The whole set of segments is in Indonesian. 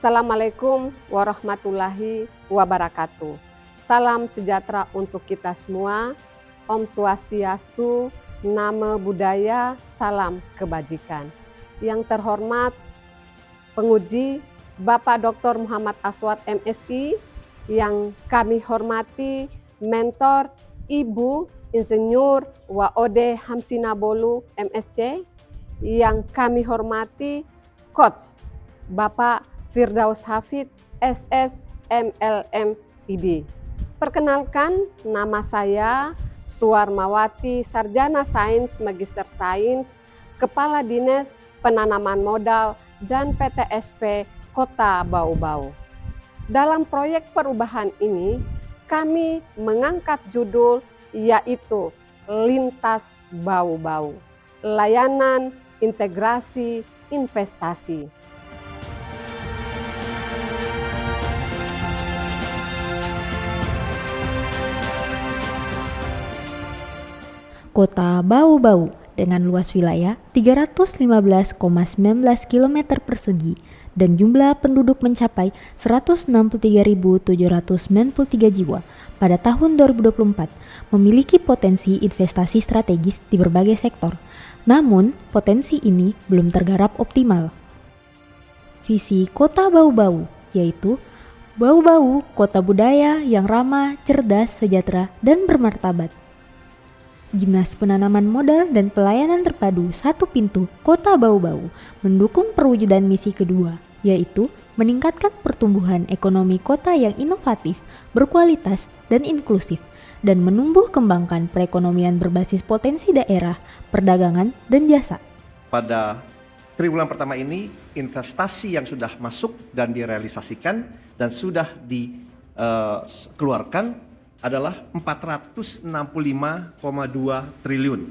Assalamualaikum warahmatullahi wabarakatuh. Salam sejahtera untuk kita semua. Om Swastiastu, Namo Buddhaya, salam kebajikan. Yang terhormat penguji Bapak Dr. Muhammad Aswad MSI, yang kami hormati mentor Ibu Insinyur Waode Hamsina Bolu MSc, yang kami hormati Coach Bapak Firdaus Hafid SS MLM ID. Perkenalkan, nama saya Suwarmawati, Sarjana Sains Magister Sains, Kepala Dinas Penanaman Modal dan PTSP Kota Bau-Bau. Dalam proyek perubahan ini, kami mengangkat judul yaitu Lintas Bau-Bau, Layanan Integrasi Investasi. Kota Bau-Bau dengan luas wilayah 315,19 km persegi dan jumlah penduduk mencapai 163.793 jiwa pada tahun 2024 memiliki potensi investasi strategis di berbagai sektor. Namun, potensi ini belum tergarap optimal. Visi Kota Bau-Bau yaitu Bau-Bau kota budaya yang ramah, cerdas, sejahtera, dan bermartabat. Dinas Penanaman Modal dan Pelayanan Terpadu Satu Pintu Kota Bau-Bau mendukung perwujudan misi kedua, yaitu meningkatkan pertumbuhan ekonomi kota yang inovatif, berkualitas, dan inklusif, dan menumbuh kembangkan perekonomian berbasis potensi daerah, perdagangan, dan jasa. Pada triwulan pertama ini, investasi yang sudah masuk dan direalisasikan dan sudah dikeluarkan adalah 465,2 triliun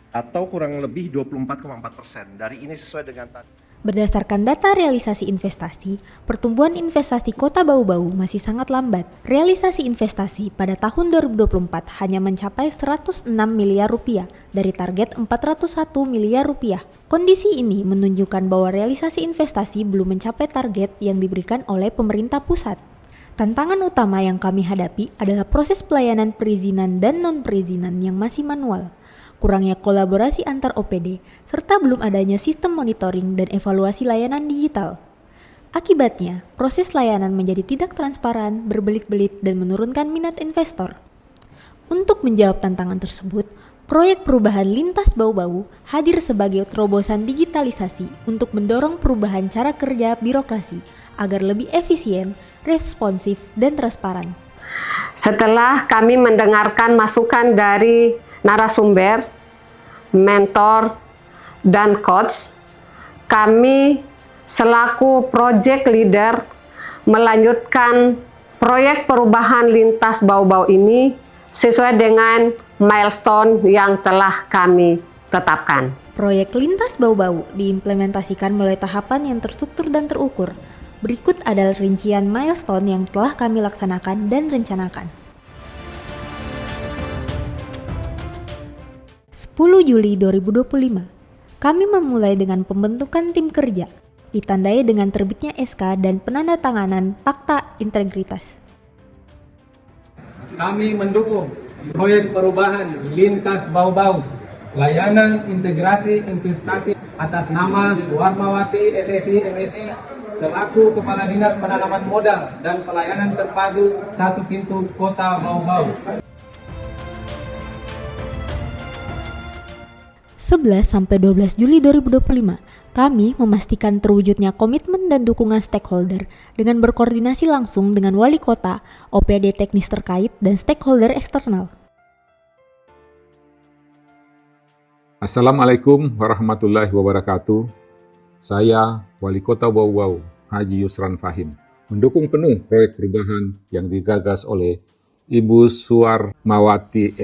atau kurang lebih 24,4%. Dari ini sesuai dengan Berdasarkan data realisasi investasi, pertumbuhan investasi Kota Bau-Bau masih sangat lambat. Realisasi investasi pada tahun 2024 hanya mencapai 106 miliar rupiah dari target 401 miliar rupiah. Kondisi ini menunjukkan bahwa realisasi investasi belum mencapai target yang diberikan oleh pemerintah pusat. Tantangan utama yang kami hadapi adalah proses pelayanan perizinan dan non-perizinan yang masih manual, kurangnya kolaborasi antar OPD, serta belum adanya sistem monitoring dan evaluasi layanan digital. Akibatnya, proses layanan menjadi tidak transparan, berbelit-belit, dan menurunkan minat investor. Untuk menjawab tantangan tersebut, proyek perubahan Lintas Bau-Bau hadir sebagai terobosan digitalisasi untuk mendorong perubahan cara kerja birokrasi agar lebih efisien, responsif, dan transparan. Setelah kami mendengarkan masukan dari narasumber, mentor, dan coach, kami selaku project leader melanjutkan proyek perubahan Lintas Bau-Bau ini sesuai dengan milestone yang telah kami tetapkan. Proyek Lintas Bau-Bau diimplementasikan melalui tahapan yang terstruktur dan terukur. Berikut adalah rincian milestone yang telah kami laksanakan dan rencanakan. 10 Juli 2025, kami memulai dengan pembentukan tim kerja, ditandai dengan terbitnya SK dan penandatanganan Fakta Integritas. Kami mendukung proyek perubahan Lintas Bau-Bau, layanan integrasi investasi atas nama Suwarmawati SSI MSI selaku Kepala Dinas Penanaman Modal dan Pelayanan Terpadu Satu Pintu Kota Bau-Bau. 11-12 Juli 2025, kami memastikan terwujudnya komitmen dan dukungan stakeholder dengan berkoordinasi langsung dengan wali kota, OPD teknis terkait, dan stakeholder eksternal. Assalamualaikum warahmatullahi wabarakatuh. Saya, Wali Kota Bau-Bau, Haji Yusran Fahim, mendukung penuh proyek perubahan yang digagas oleh Ibu Suwarmawati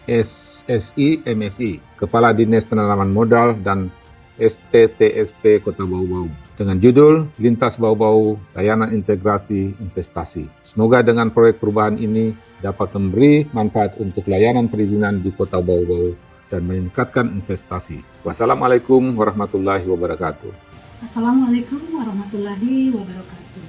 SSI MSI, Kepala Dinas Penanaman Modal dan SPTSP Kota Bau-Bau, dengan judul Lintas Bau-Bau, Layanan Integrasi Investasi. Semoga dengan proyek perubahan ini dapat memberi manfaat untuk layanan perizinan di Kota Bau-Bau dan meningkatkan investasi. Wassalamualaikum warahmatullahi wabarakatuh. Assalamualaikum warahmatullahi wabarakatuh.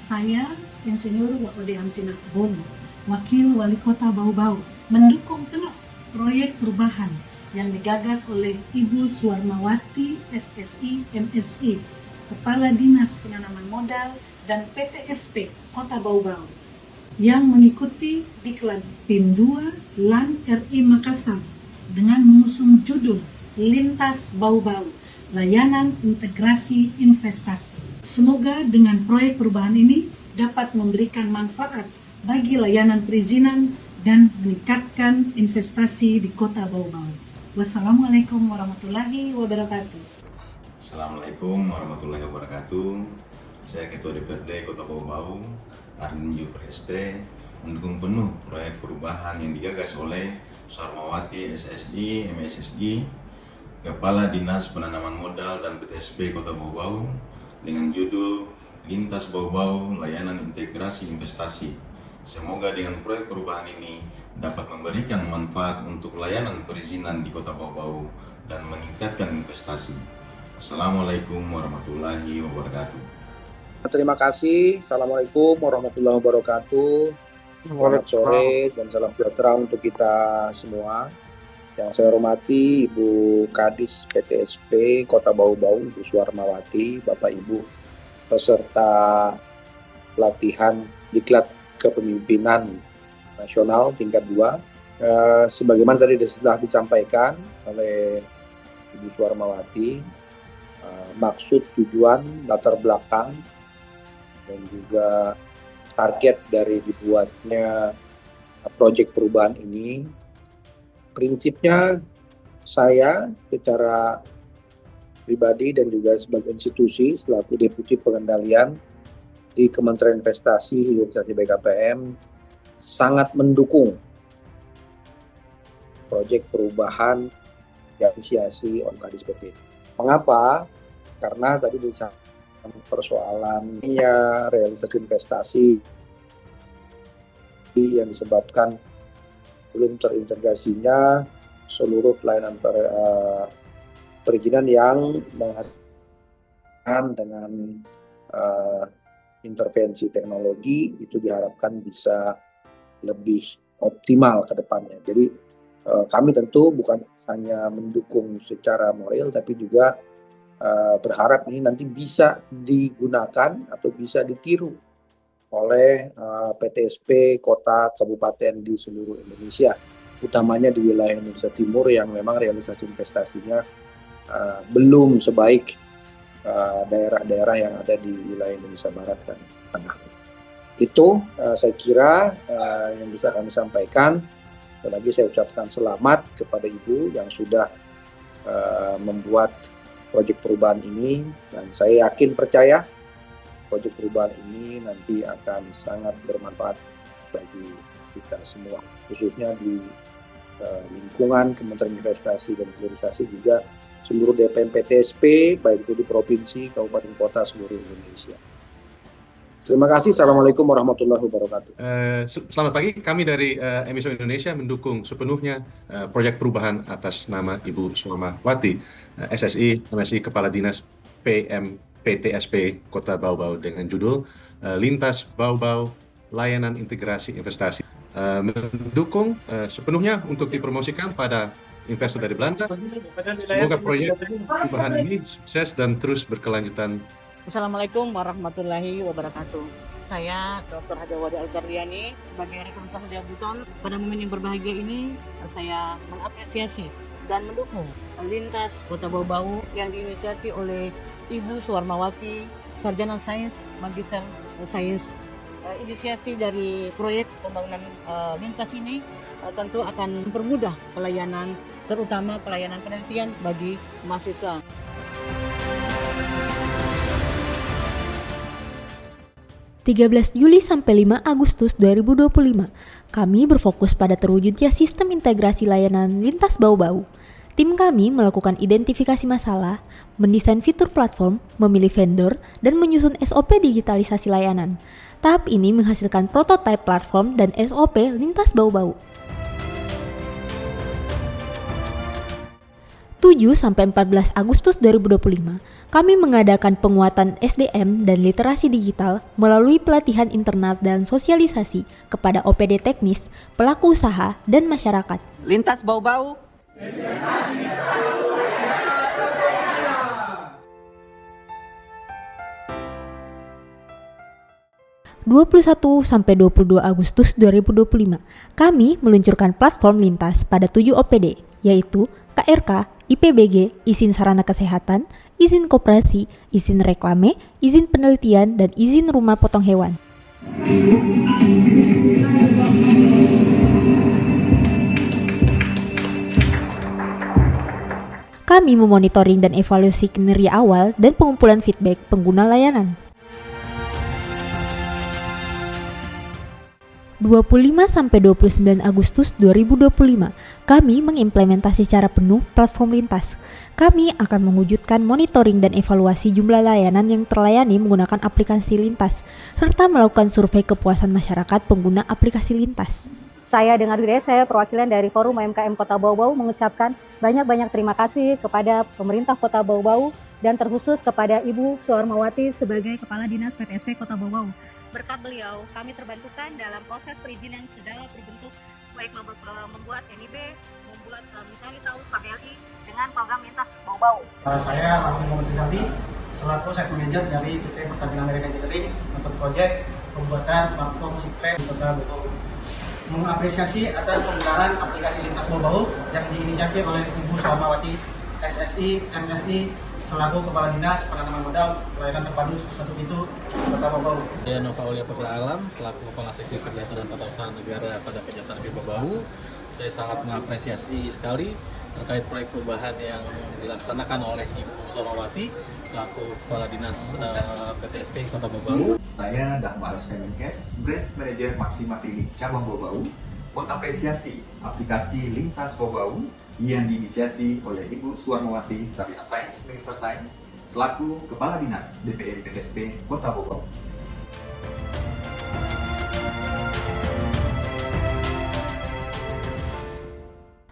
Saya Insinyur Wa'ode Hamsinah Bono, Wakil Wali Kota Bau-Bau, mendukung penuh proyek perubahan yang digagas oleh Ibu Suwarmawati SSI MSI, Kepala Dinas Penanaman Modal dan PTSP Kota Bau-Bau, yang mengikuti Diklat PIM 2 LAN RI Makassar dengan mengusung judul Lintas Bau-Bau, Layanan Integrasi Investasi. Semoga dengan proyek perubahan ini dapat memberikan manfaat bagi layanan perizinan dan meningkatkan investasi di Kota Bau-Bau. Wassalamualaikum warahmatullahi wabarakatuh. Assalamualaikum warahmatullahi wabarakatuh. Saya Ketua DPRD Kota Bau-Bau, Arden Jufri ST, mendukung penuh proyek perubahan yang digagas oleh Suwarmawati SSI MSI, Kepala Dinas Penanaman Modal dan PTSP Kota Bau-Bau dengan judul Lintas Bau-Bau, Layanan Integrasi Investasi. Semoga dengan proyek perubahan ini dapat memberikan manfaat untuk layanan perizinan di Kota Bau-Bau dan meningkatkan investasi. Assalamualaikum warahmatullahi wabarakatuh. Terima kasih. Assalamualaikum warahmatullahi wabarakatuh. Selamat sore dan salam sejahtera untuk kita semua. Yang saya hormati Ibu Kadis PTSP Kota Bau-Bau, Ibu Suwarmawati, Bapak Ibu peserta pelatihan Diklat Kepemimpinan Nasional tingkat 2. Sebagaimana tadi sudah disampaikan oleh Ibu Suwarmawati, maksud, tujuan, latar belakang, dan juga target dari dibuatnya proyek perubahan ini. Prinsipnya saya secara pribadi dan juga sebagai institusi selaku Deputi Pengendalian di Kementerian Investasi Hilirisasi BKPM sangat mendukung proyek perubahan yang diinisiasi oleh Kadis PP. Mengapa? Karena tadi disampaikan persoalannya realisasi investasi yang disebabkan belum terintegrasinya seluruh pelayanan perizinan yang menghasilkan dengan intervensi teknologi itu diharapkan bisa lebih optimal ke depannya. Jadi kami tentu bukan hanya mendukung secara moral tapi juga berharap ini nanti bisa digunakan atau bisa ditiru oleh PTSP kota kabupaten di seluruh Indonesia, utamanya di wilayah Indonesia Timur yang memang realisasi investasinya belum sebaik daerah-daerah yang ada di wilayah Indonesia Barat dan Tengah. Itu saya kira yang bisa kami sampaikan. Lagi saya ucapkan selamat kepada Ibu yang sudah membuat proyek perubahan ini, dan saya yakin percaya proyek perubahan ini nanti akan sangat bermanfaat bagi kita semua, khususnya di lingkungan Kementerian Investasi dan Hilirisasi, juga seluruh DPM PTSP, baik itu di provinsi, kabupaten, kota, seluruh Indonesia. Terima kasih. Assalamualaikum warahmatullahi wabarakatuh. Selamat pagi. Kami dari MSO Indonesia mendukung sepenuhnya proyek perubahan atas nama Ibu Suwarmawati, SSI MSI Kepala Dinas PTSP Kota Bau-Bau dengan judul Lintas Bau-Bau, Layanan Integrasi Investasi. Mendukung sepenuhnya untuk dipromosikan pada investor dari Belanda. Semoga proyek perubahan ini sukses dan terus berkelanjutan. Assalamualaikum warahmatullahi wabarakatuh. Saya Dr. Hajawadi Al-Sardiani sebagai Rekomendasi Jabatan. Pada momen yang berbahagia ini, saya mengapresiasi dan mendukung Lintas Kota Bau-Bau yang diinisiasi oleh Ibu Suwarmawati, Sarjana Sains, Magister Sains. Inisiasi dari proyek pembangunan lintas ini tentu akan mempermudah pelayanan, terutama pelayanan penelitian bagi mahasiswa. Juli sampai 5 Agustus 2025, kami berfokus pada terwujudnya sistem integrasi layanan lintas Bau-Bau. Tim kami melakukan identifikasi masalah, mendesain fitur platform, memilih vendor, dan menyusun SOP digitalisasi layanan. Tahap ini menghasilkan prototipe platform dan SOP lintas Bau-Bau. 7-14 Agustus 2025, kami mengadakan penguatan SDM dan literasi digital melalui pelatihan internal dan sosialisasi kepada OPD teknis, pelaku usaha, dan masyarakat. Lintas bau-bau. 21-22 Agustus 2025, kami meluncurkan platform lintas pada 7 OPD, yaitu KRK, IPBG, izin sarana kesehatan, izin koperasi, izin reklame, izin penelitian, dan izin rumah potong hewan. Kami memonitoring dan evaluasi kinerja awal dan pengumpulan feedback pengguna layanan. 25-29 Agustus 2025, kami mengimplementasi secara penuh platform lintas. Kami akan mewujudkan monitoring dan evaluasi jumlah layanan yang terlayani menggunakan aplikasi lintas, serta melakukan survei kepuasan masyarakat pengguna aplikasi lintas. Saya dengan budaya saya perwakilan dari Forum UMKM Kota Bau-Bau mengucapkan banyak-banyak terima kasih kepada pemerintah Kota Bau-Bau dan terkhusus kepada Ibu Suwarmawati sebagai Kepala Dinas PTSP Kota Bau-Bau. Berkat beliau, kami terbantukan dalam proses perizinan segala berbentuk, baik membuat NIB, membuat mencari tahu KBLI dengan program lintas bau-bau. Saya Rahmi Muhammad Rizaldi, selaku Site Manager dari PT Pertamina Amerika Engineering untuk proyek pembuatan platform Cipre di Kota Bau-Bau. Mengapresiasi atas penggunaan aplikasi lintas bau-bau yang diinisiasi oleh Ibu Suwarmawati, SSI, MSI, selaku Kepala Dinas Penanaman Modal Pelayanan Terpadu Satu Pintu Kota Bau-Bau. Saya Nova Aulia Putra Alam, selaku Kepala Seksi Perdata dan Tata Usaha Negara pada Kejaksaan Negeri Bau-Bau. Saya sangat mengapresiasi sekali terkait proyek perubahan yang dilaksanakan oleh Ibu Suwarmawati selaku Kepala Dinas PTSP Kota Bau-Bau. Saya Dahmaras Kemenkes, Branch Manager Maksima Klinik Cabang Bau-Bau, mengapresiasi aplikasi Lintas Bau-Bau yang diinisiasi oleh Ibu Suwarmawati Sarjana Sains, Minister Sains, selaku Kepala Dinas DPM PTSP Kota Bau-Bau.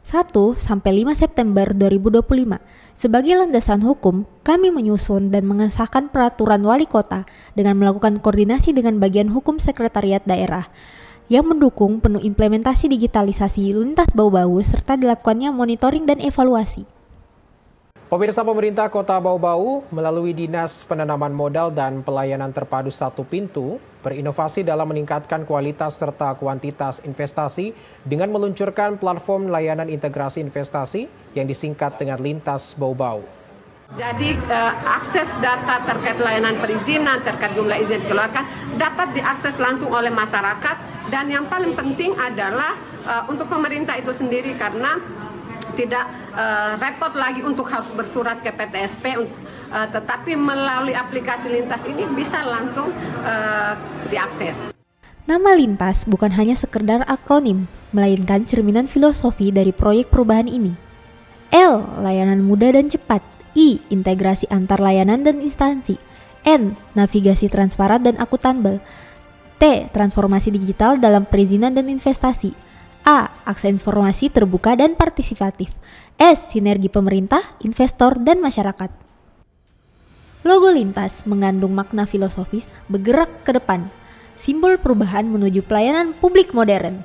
1-5 September 2025. Sebagai landasan hukum, kami menyusun dan mengesahkan peraturan wali kota dengan melakukan koordinasi dengan bagian hukum sekretariat daerah yang mendukung penuh implementasi digitalisasi lintas bau-bau serta dilakukannya monitoring dan evaluasi. Pemirsa, pemerintah Kota Bau-Bau melalui Dinas Penanaman Modal dan Pelayanan Terpadu Satu Pintu berinovasi dalam meningkatkan kualitas serta kuantitas investasi dengan meluncurkan platform layanan integrasi investasi yang disingkat dengan Lintas Bau-Bau. Jadi akses data terkait layanan perizinan, terkait jumlah izin dikeluarkan dapat diakses langsung oleh masyarakat, dan yang paling penting adalah untuk pemerintah itu sendiri karena tidak repot lagi untuk harus bersurat ke PTSP, tetapi melalui aplikasi Lintas ini bisa langsung diakses. Nama Lintas bukan hanya sekedar akronim, melainkan cerminan filosofi dari proyek perubahan ini. L. Layanan mudah dan cepat. I. Integrasi antar layanan dan instansi. N. Navigasi transparan dan akuntabel. T. Transformasi digital dalam perizinan dan investasi. A. Akses informasi terbuka dan partisipatif. S. Sinergi pemerintah, investor, dan masyarakat. Logo Lintas mengandung makna filosofis bergerak ke depan, simbol perubahan menuju pelayanan publik modern.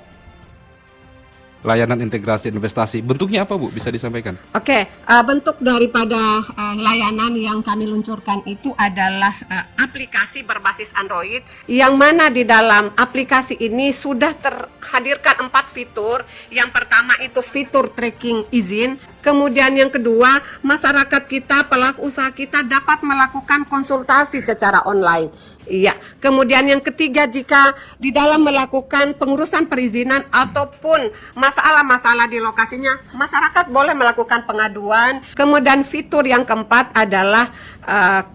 Layanan integrasi investasi, bentuknya apa Bu? Bisa disampaikan? Oke, bentuk daripada layanan yang kami luncurkan itu adalah aplikasi berbasis Android, yang mana di dalam aplikasi ini sudah terhadirkan 4 fitur. Yang pertama itu fitur tracking izin. Kemudian yang kedua, masyarakat kita, pelaku usaha kita dapat melakukan konsultasi secara online. Iya. Kemudian yang ketiga, jika di dalam melakukan pengurusan perizinan ataupun masalah-masalah di lokasinya, masyarakat boleh melakukan pengaduan. Kemudian fitur yang keempat adalah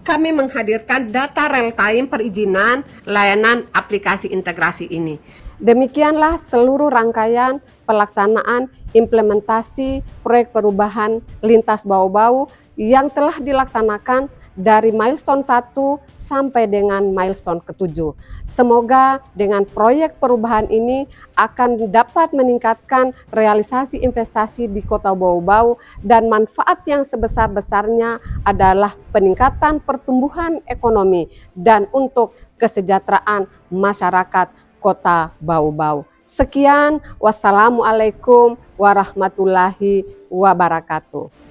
kami menghadirkan data real time perizinan layanan aplikasi integrasi ini. Demikianlah seluruh rangkaian pelaksanaan implementasi proyek perubahan Lintas Bau-Bau yang telah dilaksanakan dari milestone 1 sampai dengan milestone ke-7. Semoga dengan proyek perubahan ini akan dapat meningkatkan realisasi investasi di Kota Bau-Bau dan manfaat yang sebesar-besarnya adalah peningkatan pertumbuhan ekonomi dan untuk kesejahteraan masyarakat Kota Bau-Bau. Sekian, wassalamualaikum warahmatullahi wabarakatuh.